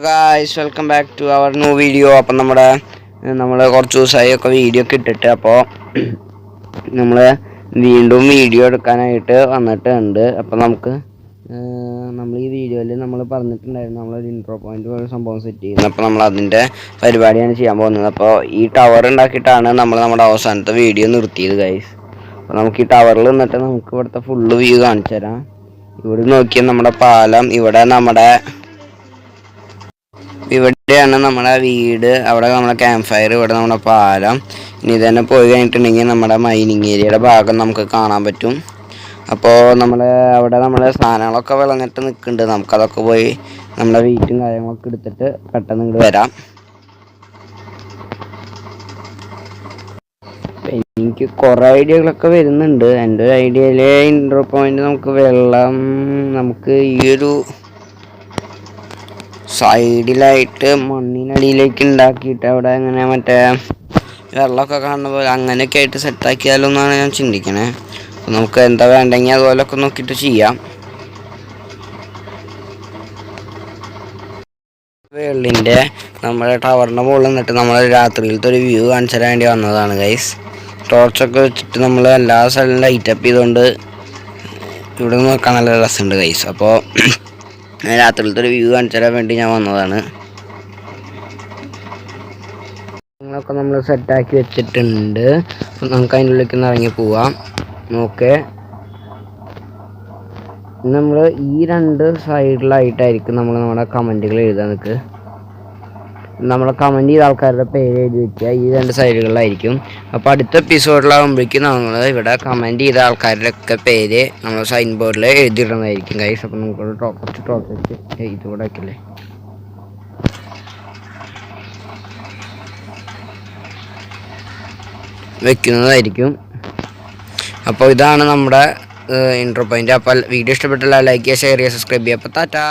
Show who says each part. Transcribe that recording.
Speaker 1: Guys welcome back to our new video. അപ്പം നമ്മൾ കുറച്ച് ദിവസമായി ഒക്കെ വീഡിയോ ഒക്കെ ഇട്ടിട്ട് അപ്പോൾ നമ്മൾ വീണ്ടും വീഡിയോ എടുക്കാനായിട്ട് വന്നിട്ടുണ്ട്. അപ്പോൾ നമ്മൾ ഈ വീഡിയോയിൽ നമ്മൾ പറഞ്ഞിട്ടുണ്ടായിരുന്നു നമ്മളൊരു ഇൻട്രോ പോയിന്റ് ഒരു സംഭവം സെറ്റ് ചെയ്യുന്നത്. അപ്പോൾ നമ്മൾ അതിൻ്റെ പരിപാടിയാണ് ചെയ്യാൻ പോകുന്നത്. അപ്പോൾ ഈ ടവർ ഉണ്ടാക്കിയിട്ടാണ് നമ്മൾ നമ്മുടെ അവസാനത്തെ വീഡിയോ നിർത്തിയത് ഗൈസ്. അപ്പോൾ നമുക്ക് ഈ ടവറിൽ നിന്നിട്ട് നമുക്ക് ഇവിടുത്തെ ഫുള്ള് വ്യൂ കാണിച്ചു തരാം. ഇവിടെ നോക്കിയാൽ നമ്മുടെ പാലം, ഇവിടെയാണ് നമ്മുടെ വീട്, അവിടെ നമ്മുടെ ക്യാമ്പ് ഫയർ, ഇവിടെ നമ്മുടെ പാലം. ഇനി ഇതന്നെ പോയി കഴിഞ്ഞിട്ടുണ്ടെങ്കിൽ നമ്മുടെ മൈനിങ് ഏരിയയുടെ ഭാഗം നമുക്ക് കാണാൻ പറ്റും. അപ്പോൾ അവിടെ സാധനങ്ങളൊക്കെ വിളഞ്ഞിട്ട് നിൽക്കുന്നുണ്ട്. നമുക്കതൊക്കെ പോയി നമ്മുടെ വീട്ടും കാര്യങ്ങളൊക്കെ എടുത്തിട്ട് പെട്ടെന്ന് ഇങ്ങോട്ട് വരാം. എനിക്ക് കുറേ ഐഡിയകളൊക്കെ വരുന്നുണ്ട്. എൻ്റെ ഒരു ഐഡിയയിലെ ഇൻട്രോ പോയിന്റ് നമുക്ക് ഈ ഒരു സൈഡിലായിട്ട് മണ്ണിനടിയിലേക്ക് ഉണ്ടാക്കിയിട്ട് അവിടെ അങ്ങനെ മറ്റേ വെള്ളമൊക്കെ കാണുന്ന പോലെ അങ്ങനെയൊക്കെ ആയിട്ട് സെറ്റാക്കിയാലോ എന്നാണ് ഞാൻ ചിന്തിക്കണേ. അപ്പോൾ നമുക്ക് എന്താ വേണ്ടെങ്കിൽ അതുപോലെയൊക്കെ നോക്കിയിട്ട് ചെയ്യാം. വേൾഡിൻ്റെ നമ്മുടെ ടവറിൻ്റെ മുകളിൽ നിന്നിട്ട് നമ്മൾ രാത്രിയിലത്തെ ഒരു വ്യൂ കാണിച്ചു തരാൻ വേണ്ടി വന്നതാണ് ഗൈസ്. ടോർച്ചൊക്കെ വെച്ചിട്ട് നമ്മൾ എല്ലാ സ്ഥലവും ലൈറ്റപ്പ് ചെയ്തുകൊണ്ട് ഇവിടെ നോക്കാൻ നല്ല രസമുണ്ട് ഗൈസ്. അപ്പോൾ രാത്രിയിലത്തെ ഒരു വ്യൂ കാണിച്ചു തരാൻ വേണ്ടി ഞാൻ വന്നതാണ്. നിങ്ങളൊക്കെ നമ്മൾ സെറ്റാക്കി വെച്ചിട്ടുണ്ട്. നമുക്ക് അതിൻ്റെ ഉള്ളിലേക്ക് ഇറങ്ങി പോവാം. ഓക്കെ, നമ്മൾ ഈ രണ്ട് സൈഡിലായിട്ടായിരിക്കും നമ്മുടെ കമൻറ്റുകൾ എഴുതാൻ നിൽക്കുക. നമ്മളെ കമൻറ്റ് ചെയ്ത ആൾക്കാരുടെ പേര് എഴുതി വയ്ക്കുക ഈ രണ്ട് സൈഡുകളിലായിരിക്കും. അപ്പോൾ അടുത്ത എപ്പിസോഡിലാകുമ്പോഴേക്കും നമ്മൾ ഇവിടെ കമൻറ്റ് ചെയ്ത ആൾക്കാരുടെ ഒക്കെ പേര് നമ്മൾ സൈൻ ബോർഡിൽ എഴുതിയിടുന്നതായിരിക്കും ഗൈസ്. അപ്പോൾ നമുക്കൊരു കുറച്ച് ടോപ്പിക്ക് ഇതുകൂടെ വയ്ക്കില്ലേ വെക്കുന്നതായിരിക്കും. അപ്പോൾ ഇതാണ് നമ്മുടെ ഇൻട്രോ പോയിന്റ്. അപ്പോൾ വീഡിയോ ഇഷ്ടപ്പെട്ടില്ല ലൈക്ക് ചെയ്യുക, ഷെയർ ചെയ്യുക, സബ്സ്ക്രൈബ് ചെയ്യുക. അപ്പോൾ ടാറ്റാ.